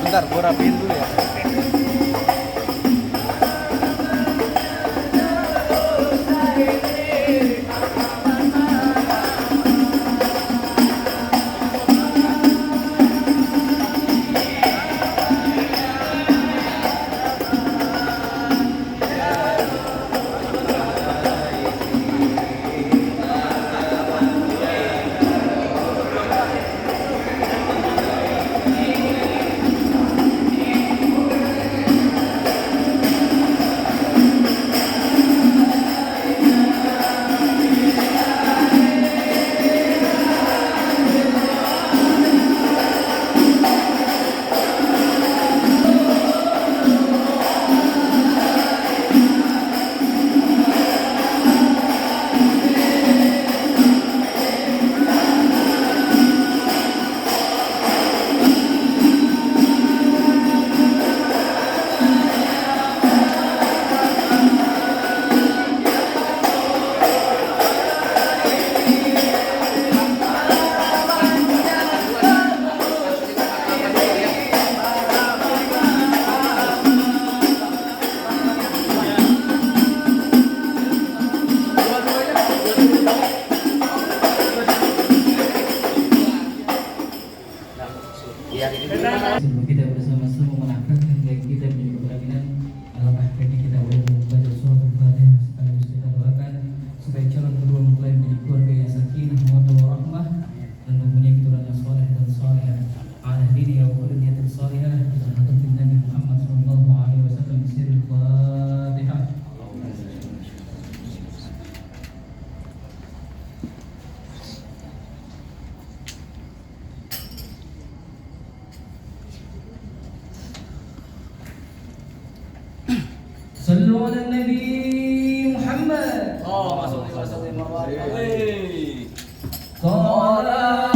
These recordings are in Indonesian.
Bentar, gua rapiin dulu ya. Sebelum kita bersama-sama melangkahkan kaki kita menuju keberanian, alangkah baiknya kita boleh membaca surat Al-Fatihah sekaligus kita doakan supaya calon kedua mempelai menjadi keluarga yang sakinah, mawaddah warahmah dan mempunyai keturunan yang saleh dan salihah. Ala dini wa qurniyatin salihah bi hadatin Nabi Muhammad sallallahu alaihi wasallam bi sirril Fatihah. صلوا على النبي محمد Masuk صلاة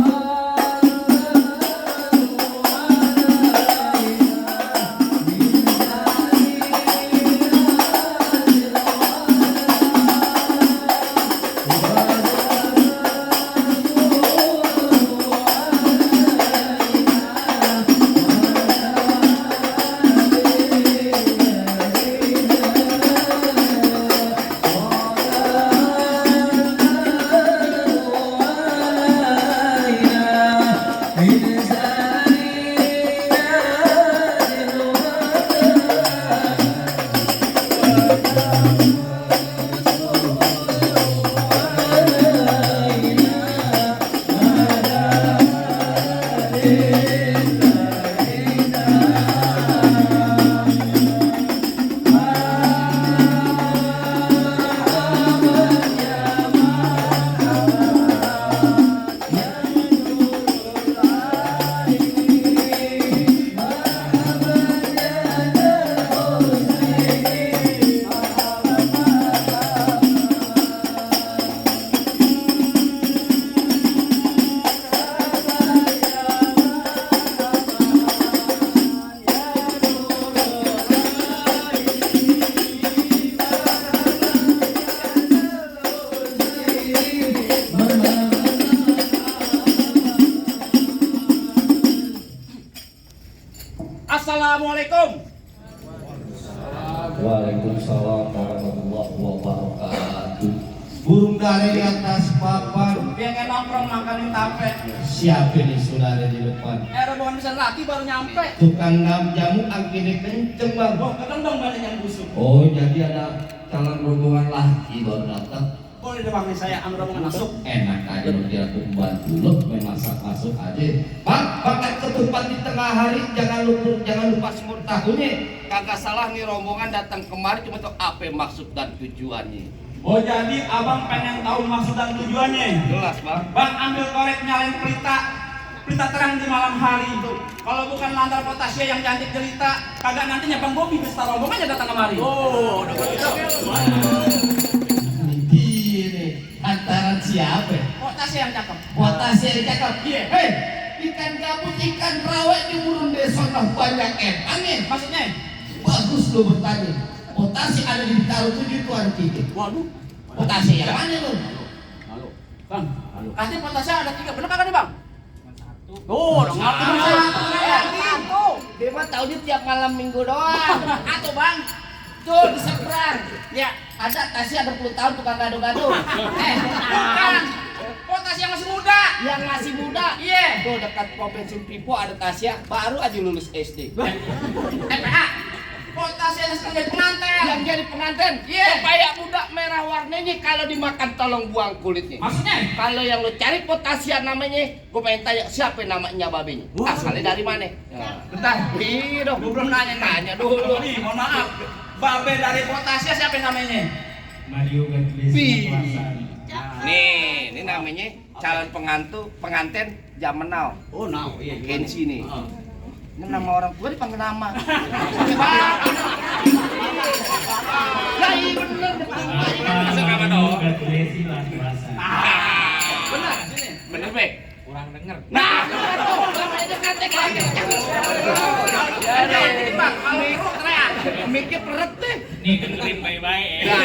Assalamualaikum. Waalaikumsalam warahmatullahi wabarakatuh. Burung dari atas papan. Dia kayak nongkrong makan tape. Siapa nih saudara di depan? Rombongan besar laki baru nyampe. Tukang ngam jamu angkinnya kenceng bang. Wah, ketendang banyak yang busuk. Oh jadi ada calon rombongan laki baru datang. Boleh deh bang, nih saya ambil rombongan masuk. Enak aja nanti aku membantu lo main masak masuk aja. Bang, makan ketupat di tengah hari jangan lupa semur tahunya. Kagak salah nih rombongan datang kemari cuma tuh apa maksud dan tujuannya. Oh jadi abang pengen tahu maksud dan tujuannya? Jelas bang. Bang ambil korek nyalain pelita terang di malam hari itu. Kalau bukan lantar potasia yang cantik jelita, kagak nantinya Bang Bobi beserta rombongannya datang kemari. Oh, udah begitu. Ini antaran siapa? Potasia yang cakep. Potasia yang cakep. Iya. Hei, ikan gabus, ikan rawa di burung desa banyak emangnya. Maksudnya? Bagus lo bertani. Potasia ada di taruh 7 tuan tiga. Waduh. Potasia yang mana lo? Halo. Bang, kasih potasia ada 3, bener kagak nih Bang? Oh, udah ngerti. Satu. Debat tahunnya tiap malam minggu doang. Atau bang, Tuh di seberang. ya Ada Tasya 20 tahun tukang gado-gado. bukan. Oh Tasya masih muda. Yang masih muda. Iya. Tuh dekat pom bensin Pipo ada Tasya, baru aja lulus SD. PA. Oh Tasya yang sekarang jadi pengantin. Yang jadi pengantin, Iya. pepaya muda merah warnanya kalau dimakan tolong buang kulitnya. Maksudnya? Kalau yang lo cari potasia namanya, gue pengen tanya siapa namanya babenya? Wah. Asalnya dari mana? Bentar. Iya dong. Gue belum nanya Tanya dulu. Nih, mohon maaf. Babe dari Potasia siapa namanya? Mario Gadlesi Wih. Plasan. Nih, ini namanya calon pengantin zaman now. Oh, no. Iya. Kensi nih. Ini nama orang tua dipanggil nama. Lah iya bener. Mario Gadlesi Plasan. Benar, sini. Bener be. Kurang denger. Nah, namanya dekat lagi. Ada ini bang, kalau itu teriak. Mikir peret deh. Nih dengerin baik-baik ya.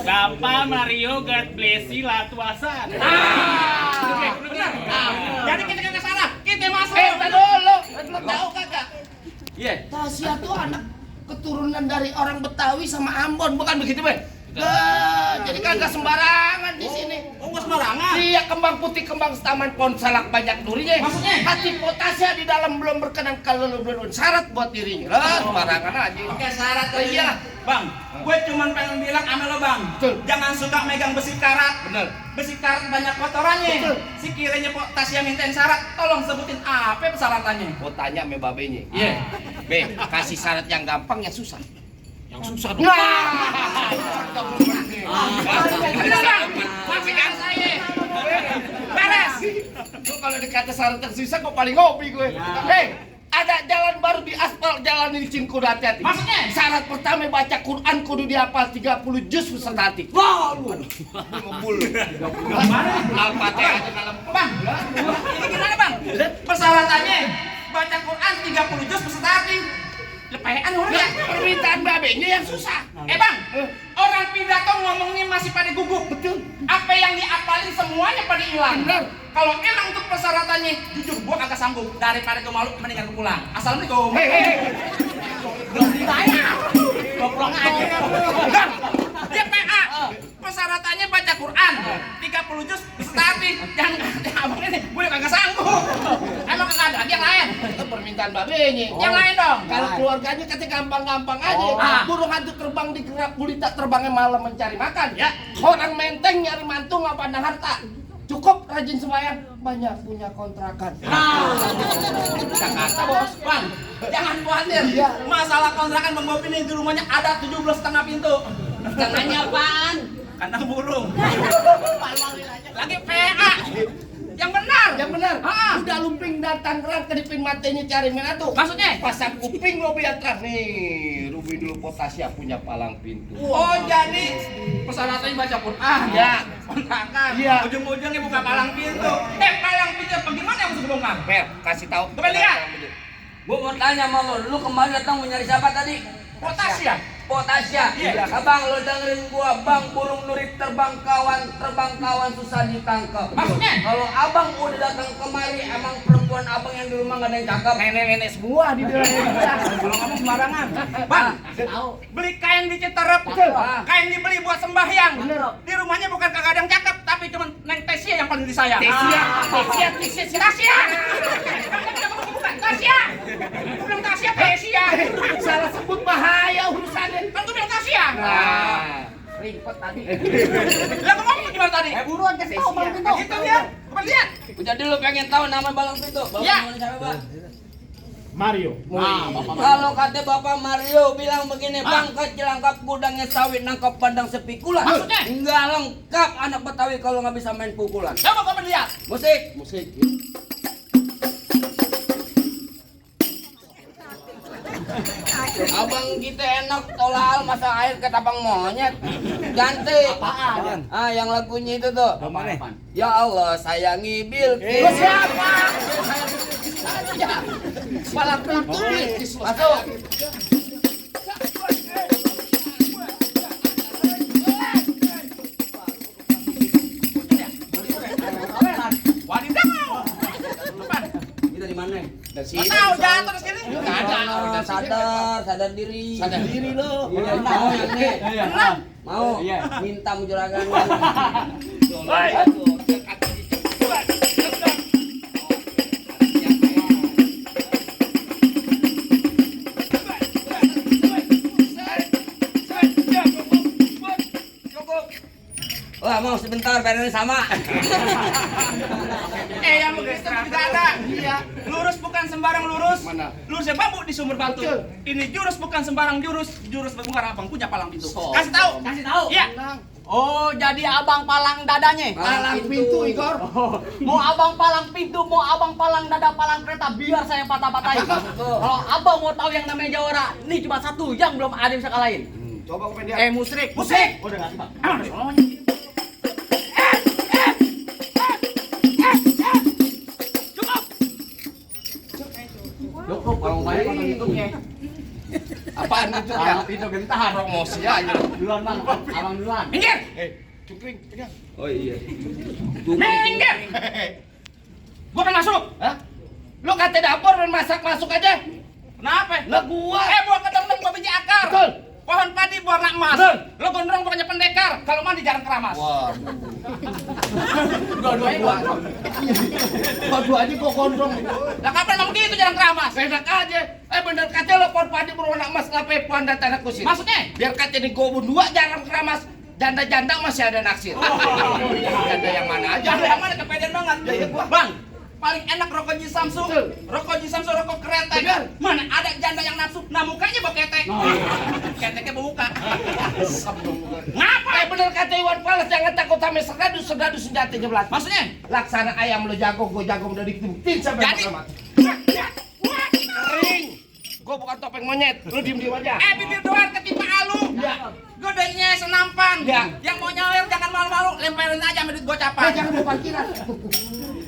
Bapak Mario Gadlesi Latuasan. Benar. Jadi kita kagak salah, kita masuk. Tadi dulu. Lo tahu kagak? Iya. Tasya tuh anak keturunan dari orang Betawi sama Ambon, bukan begitu, Be? Jadi kagak sembarangan di sini. Oh, nggak sembarangan. Iya, kembang putih, kembang taman pohon salak banyak durinya. Maksudnya? Hati Potasia di dalam belum berkenan kalau lu belum syarat buat dirinya. Lah, sembarangan aja. Pakai syarat tadi. Iya. Bang, gue cuman pengen bilang sama lo bang. Betul. Jangan suka megang besi karat. Bener. Besi karat banyak kotorannya. Betul. Si kiranya Tasya mintain syarat, tolong sebutin apa persyaratannya. Mau tanya sama babenya. Iya. Be, kasih syarat yang gampang yang susah. Yang susah dong. Nah, Maksudnya saya. beres. Lu kalau dikata syarat yang susah, gue paling ngopi gue. Hei, ada jalan baru di aspal, jalan di licin kudu hati-hati. Maksudnya? Syarat pertama baca Quran kudu dihafal 30 juz beserta hati. Wow, lu. Ngebul. Gimana? Al-Fatihah aja dalam. Bang, ini gimana bang? Persyaratannya baca Quran 30 juz beserta hati. Lepean orang ya. Permintaan babenya yang susah. Bang, orang pidato ngomongnya masih pada gugup. Betul. Apa yang diapalin semuanya pada hilang. Bener. Kalau emang untuk persyaratannya, jujur gua agak sanggup. Daripada gua malu, mendingan gua pulang. Assalamualaikum. Hei. Belum dibayar. Gua pulang aja. Bang, dia PA. Persyaratannya baca Quran 30 juz beserta hati. Jangan abang ini, gue kagak sanggup. Emang kagak ada yang lain. Itu permintaan babenya. Yang lain dong. Kalau keluarganya katanya gampang-gampang aja. Ah. Burung hantu terbang di gerak gulita terbangnya malam mencari makan. Ya. Orang menteng nyari mantu nggak pandang harta. Cukup rajin sembahyang, banyak punya kontrakan. Jakarta bos. Bang, jangan khawatir. Iya. Masalah kontrakan Bang Bopi ini di rumahnya ada 17,5 pintu. Tengahnya apaan? Kandang burung. Lagi PA. Yang benar. Yang benar. Ah. Udah lumping datang terang kedipin matanya cari menatu. Maksudnya? Pasang kuping lo biar terang. Nih, Ruby dulu Potasia punya palang pintu. Oh, jadi persyaratannya baca Quran. Ya. Kontrakan. Iya. Ujung-ujungnya buka palang pintu. Palang pintu bagaimana yang mesti bongkar? Ber, kasih tahu. Coba lihat. Gua mau tanya sama lu kemarin datang mau nyari siapa tadi? Potasia. Potasia. Iya. Abang lo dengerin gua, bang burung nurik terbang kawan susah ditangkap. Maksudnya? Kalau abang udah datang kemari, emang perempuan abang yang di rumah nggak ada yang cakep. Nenek-nenek semua di dalam. Kalau ngomong sembarangan. Bang, beli kain di Citerep. Betul. Kain dibeli buat sembahyang. Bener. Di rumahnya bukan kagak ada yang cakep, tapi cuma Neng Tasya yang paling disayang. Tasya. Tasya. Tasya. Bilang Tasya, Tasya. Salah sebut bahaya urusannya. Kan tuh bilang Tasya. Nah, ribet tadi. Lah ngomong gimana tadi? Buruan kasih tahu Bang Pintu. Itu lihat. Coba lihat. Jadi lu pengen tahu nama balang pintu? Bapak Ya. namanya siapa, Bang? Mario. Kalau kata Bapak Mario bilang begini, bang kecil angkap gudangnya sawit nangkap bandang sepikulan. Maksudnya? Enggak lengkap anak Betawi kalau nggak bisa main pukulan. Coba kau lihat. Musik. Abang kita enak tolal masa air ke tapang monyet. Ganti. Apaan? Ah, yang lagunya itu tuh. Ya Allah sayangi Bilqis. Lu siapa? Palang pintu. Masuk. Wadidaw. Kita di mana? mana? Nggak tahu jatuh di sini. Nggak ada. Sadar diri. Sadar diri lo. Iya, mau yang nih. Beneran. Mau. Iya. Minta juragan. Woi. Wah, mau sebentar bayarannya sama. Yang begitu juga ada. Iya. Lurus bukan sembarang lurus. Mana? Lurusnya bambu di sumber batu. Betul. Ini jurus bukan sembarang jurus. Jurus bermuara abang punya palang pintu. So. Kasih tahu. Kasih tahu. Iya. Oh, jadi abang palang dadanya. Palang pintu, Igor. Mau abang palang pintu, mau abang palang dada, palang kereta, biar saya patah-patahin. Kalau abang mau tahu yang namanya Jawara, ini cuma satu yang belum ada yang bisa kalahin. Coba aku pengen Musrik. Musik. Udah nggak suka. Cukup, kalau saya kalau hitungnya. apaan itu ya? Palang pintu gentar. Promosi aja. Duluan bang, abang duluan. Minggir. Cukring, pegang. Oh iya. Minggir. Gua kan masuk. Hah? Lu kata dapur dan masak masuk aja. Kenapa? Lah gua. Buah kedendeng buah biji akar. Betul. Pohon padi warna emas. Betul. Lo gondrong pokoknya pendekar. Kalau mandi jarang keramas. Wah. Dua-duanya gua. Dua-duanya gua gondrong. Lah kapan emang gitu jarang keramas? Enak aja. Bener kata lo pohon padi berwarna emas ngapain pohon dan tanah kusir? Maksudnya? Biar kata di gobun dua jarang keramas. Janda-janda masih ada naksir. Janda yang mana aja? Janda yang mana kepedean banget. Ya, iya, gua. Bang, paling enak rokok Ji Samsu. Betul. Rokok Ji Samsu rokok kretek. Benar. Mana ada janda yang nafsu, nah mukanya bau ketek. Keteknya bau muka. Ngapa? Bener kata Iwan Fals, jangan takut sama serdadu senjata jelas. Maksudnya? Laksana ayam lo jago, gue jago udah dikebutin sampai Jadi, kiamat. wah, Kering. Gue bukan topeng monyet, lu diem aja. bibir doang ketimpa alu. Ya. Gue udah senampan. Ya. Yang mau nyawer jangan malu-malu, lemparin aja sama duit gocapan. Jangan mau parkiran.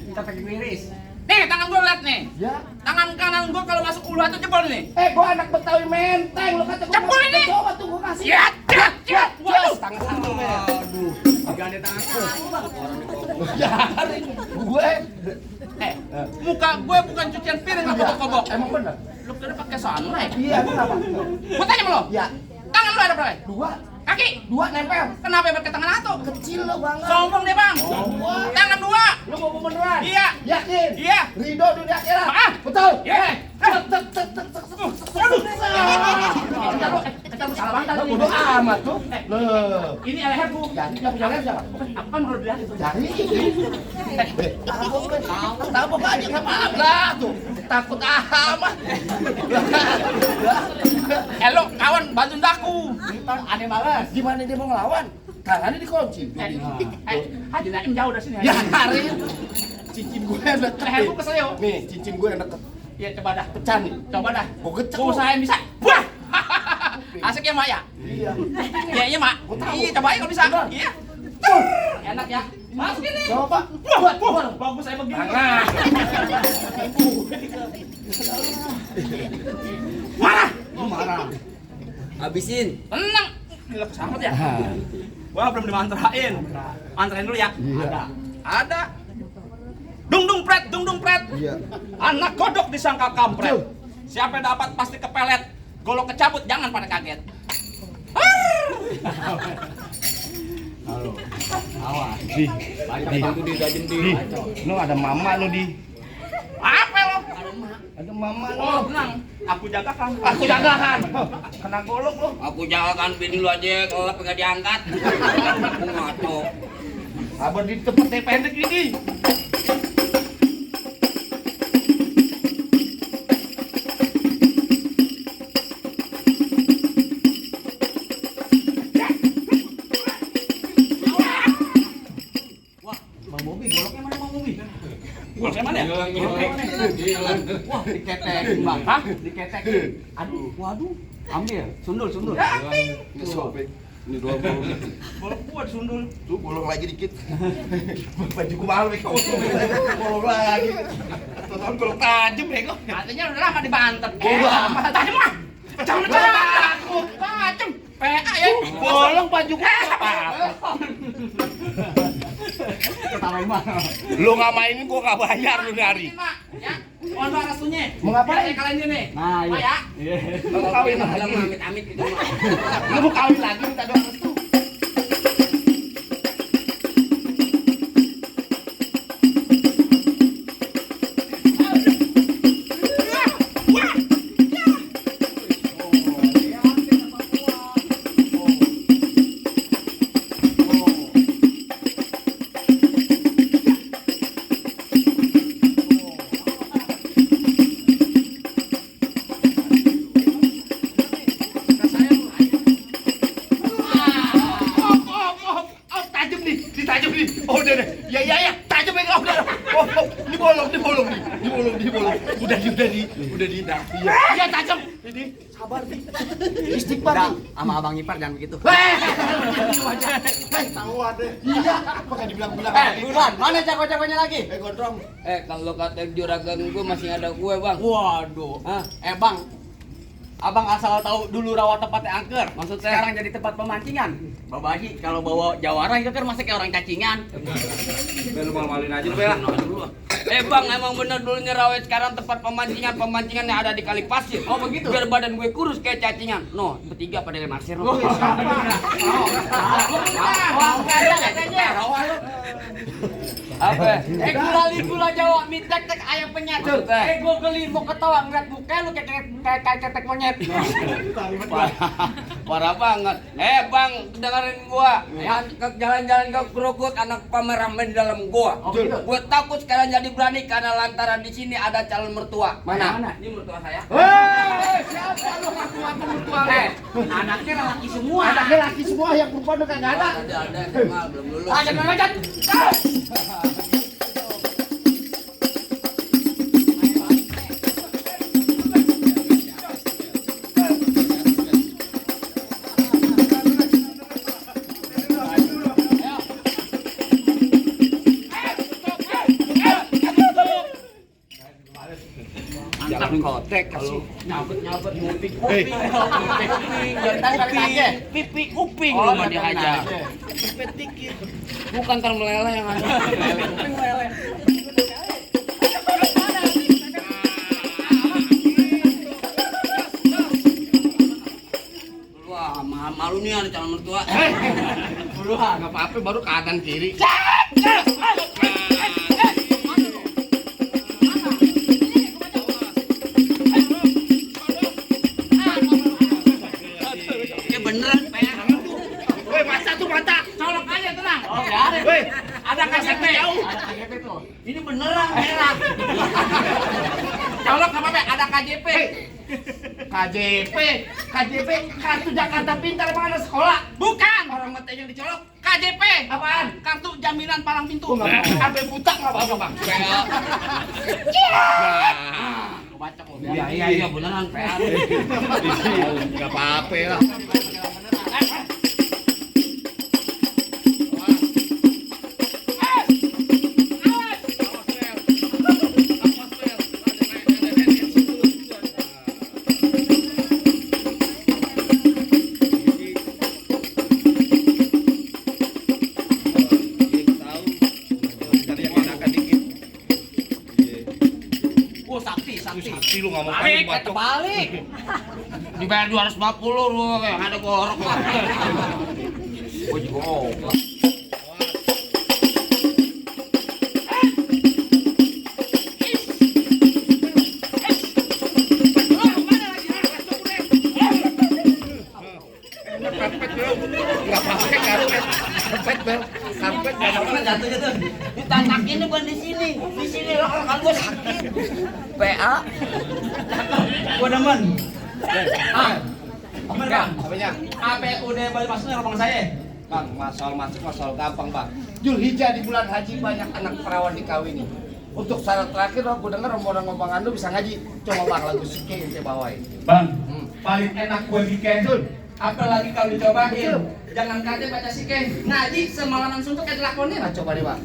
Kita pergi miris. Nih, tangan gue liat nih. Ya. Tangan kanan gue kalau masuk ulu itu jebol nih. Gue anak Betawi menteng, lu kata gue. Jebol ini. Coba tuh gue kasih. Ya, ya. Waduh. Tangan lu, men. Aduh. Gak ada tangan. Jaring. Gue. Muka gue bukan cucian piring apa kobok-kobok. Emang bener? Lu kira pakai sunlight? Iya, kenapa? Gua tanya sama lo. Ya. Tangan lu ada berapa? Dua. Kaki. Dua nempel. Kenapa pakai tangan satu? Kecil lo banget. Sombong deh, Bang. Sombong. Tangan dua. Lu mau beneran? Iya. Yakin? Iya. Ridho dunia akhirat. Ah. Betul. Iya. Aduh. Kita lu salah banget Lu tadi. bodo amat tuh. Loh. Ini leher gua. Jadi yang punya leher siapa? Aku kan baru bilang itu. Jadi. Tabok aja nggak apa-apa tuh. Takut amat. Lo kawan bantuin aku. Aneh males. Gimana dia mau ngelawan? Tangannya dikunci. Haji Naim jauh dari sini. Ya hari cincin gue yang deket. Leher gua kesel yo. Nih cincin gue yang deket. Iya, coba dah. Pecah nih. Coba dah. Gue gecek. Gua usahain bisa. Wah. Asik ya, Mak ya? Iya. Iya, iya, Mak. Gua tahu. Iya, cobain kalau bisa. Bener. Iya. Enak ya. Masukin nih. Coba. Wah, bagus saya begini. Tangan. Marah. Marah. Habisin. Tenang. Gila kesamet ya. Wah, belum dimantrain. Mantrain dulu ya. Iya. Ada. Dung dung pret. Iya. Anak kodok disangka kampret. Betul. Siapa yang dapat pasti kepelet. Golok kecabut jangan pada kaget. Halo. Awas. Di. Lu ada mama lu di. Apa lo? Ada mama lu. Oh, tenang. Aku jagakan. Aku jagakan. Kena golok lu. Aku jangan bini lu aja kalau pengen diangkat. Aku ngaco. Abang di tempat yang pendek ini. Bang Bobi, goloknya mana Bang Bobi? Goloknya mana ya? Wah, diketekin Bang. Hah? Diketekin. Aduh, waduh. Ambil, sundul. Ini sobek. Ini dua bolong. Golok gua disundul. Tuh bolong lagi dikit. Bajuku mahal kau. Bolong lagi. Tonton golong tajam kau. Katanya udah lama dibantet. Bodo amat. Tajam mah. Jangan takut. Tajam. PA ya. Bolong bajuku. Ketawain Bang. Lu nggak mainin gua nggak bayar lu dari. Ini, Mak. Ya. Mohon maaf restunya. Mau ngapain? Kayak kalian ini. Nah, Pak iya. ya. Mau kawin lagi. Dalam amit-amit gitu mah. Lu mau kawin lagi minta doa restu. Tajam nih, ditajam nih. Oh udah deh, ya, tajam ya udah. Oh, ini bolong nih. Udah di. Iya tajam. Ini sabar nih. Istighfar Udah, nih. sama abang ipar jangan begitu. Tahu ada. Iya, pakai dibilang-bilang. Buruan, mana jago-jagonya lagi? Gondrong. Kalau kata juragan gue masih ada kue bang. Waduh. Hah? Bang, abang asal tahu dulu rawa tempatnya angker. Maksud saya? Sekarang jadi tempat pemancingan. Bapak Haji, kalau bawa jawara itu kan masih kayak orang cacingan. Lu malu-maluin aja lu ya. Bang, emang bener dulunya rawa sekarang tempat pemancingan yang ada di kali pasir. Oh, begitu? Biar badan gue kurus kayak cacingan. No, bertiga pada naksir. Apa? Gula Jawa, mie tek ayam penyet. Maksudnya? Gue geli mau ketawa ngeliat muka lu kayak ketek monyet. Parah banget. Bang, dengerin gua. Jalan-jalan ke Krukut anak pameramen di dalam gua. Oh, gitu? Gue takut sekarang jadi berani karena lantaran di sini ada calon mertua. Mana? Ini mertua saya. Siapa lu ngaku-ngaku mertua lu? Anaknya laki semua. Anaknya laki semua yang perempuan udah kagak ada. Ada Kemal belum lulus. Jangan ngajak. Jangan kotek kalau Nyabet nguping Hei. kuping. Jangan tarik aja. pipi kuping Oh, lu mah jangan dihajar. aja. Bukan kan meleleh yang ada. Kuping lele. Wah, malu nih ada calon mertua. Buruan. Enggak apa-apa baru kanan kiri. Ya beneran, Pak. Woi, mata tuh mata. Colok aja tenang. Oh, ya ada. Woi, Ada KTP. Ada KTP tuh. Ini beneran merah. Colok apa Pak? Ada KJP. KJP kartu Jakarta Pintar mana sekolah? Bukan. Orang mata yang dicolok. KJP. Apaan? Kartu jaminan palang pintu. sampai buta enggak apa-apa, Bang. Baca kok. Iya beneran Pak. Enggak apa-apa lah. Sakti lu enggak mau Balik, pakai batok. balik. Dibayar 250 lu yang ada gorok. Gua juga obat. Karpet lu. Enggak pakai karpet. Karpet, Bel. Karpet. Jatuhnya tuh. Ditatakin bukan di sini. Di sini lo kan gua sakit. PA. Gua demen. Apanya? Apa udah balik masuknya rumah saya? Bang, masalah masuk masalah gampang, Bang. Julhijjah di bulan haji banyak anak perawan dikawini. Untuk syarat terakhir, gue denger rombongan ngomongan lu bisa ngaji. Coba Bang lagu Sike yang saya bawain. Bang, paling enak kue bikin. Apalagi kalau dicobain. Jangan kaget baca Sike. Ngaji semalaman suntuk kayak lakonnya. Nah, coba deh, Bang.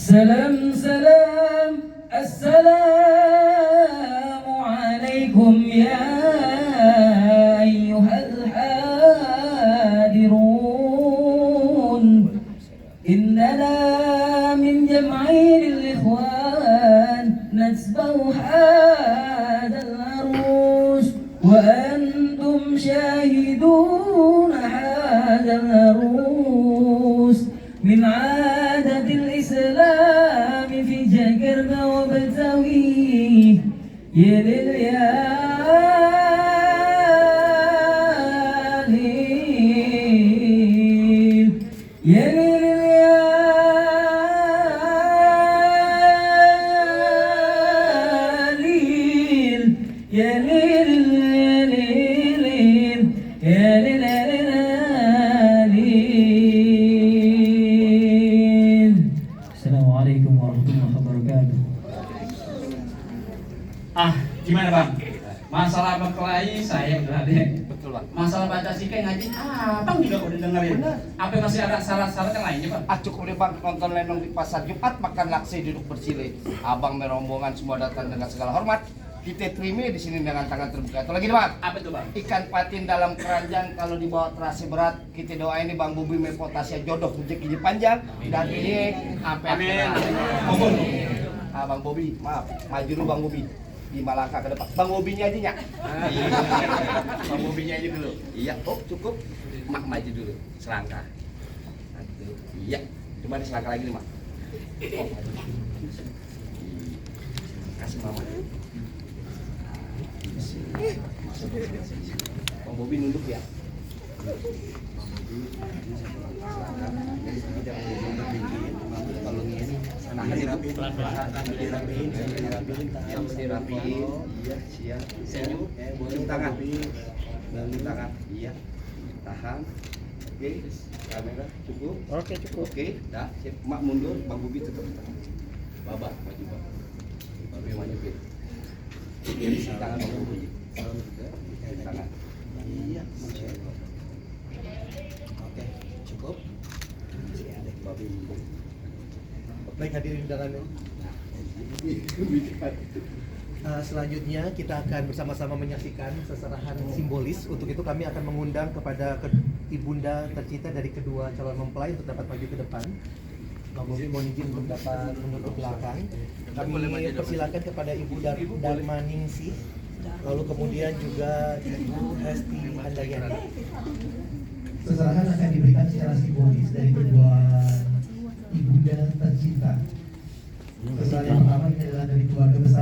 سلام سلام السلام عليكم يا أيها الحاضرون إن إننا من جمعين الإخوان نتبع هذا العروس وأنتم شاهدون هذا العروس من عادة الإسلام في جاكرتا وبتاوي يا ليل يا ليل يا ليل يا ليل Assalamualaikum warahmatullahi wabarakatuh. Gimana bang? Masalah berkelahi saya udah ada. Betul bang. Masalah baca sikeh ngaji, abang juga udah dengerin. Apa masih ada syarat-syarat yang lainnya bang? Cukup deh bang, nonton lenong di pasar Jumat, makan laksi, duduk bersile. Abang merombongan semua datang dengan segala hormat. Kita terima di sini dengan tangan terbuka. Itu lagi nih bang. Apa itu bang? Ikan patin dalam keranjang kalau dibawa terasi berat, kita doain nih Bang Bobi mepotasnya jodoh rezekinya panjang dan ini sampai Amin. Mohon. Bang Bobi, maaf, maju dulu Bang Bobi di Malaka ke depan. Bang Bobinya aja ya. Bang Bobinya aja dulu. Iya, oh cukup. Mak maju dulu, selangkah. Satu. Iya, coba selangkah lagi nih Mak. Oh, maju. Kasih mama. Bang Bobi nunduk ya. Iya, senyum, cium tangan, cium tangan, iya, tahan, oke, kamera cukup, oke cukup, oke, dah, siap, mak mundur, Bang Bobi tutup, babak, maju bang, Bobi maju ke, cium tangan Bang Bobi, cium tangan, iya, masya Allah, oke, cukup, Bobi mundur. Baik hadirin undangan. Selanjutnya kita akan bersama-sama menyaksikan seserahan simbolis. Untuk itu kami akan mengundang kepada ibunda tercinta dari kedua calon mempelai untuk dapat maju ke depan. Bang Bobi mohon izin untuk dapat mundur ke belakang. Kami persilakan kepada Ibu Dharma Ningsih, lalu kemudian juga Ibu Hesti Handayani. Seserahan akan diberikan secara simbolis dari kedua ibunda tercinta. Seserahan yang pertama ini adalah dari keluarga besar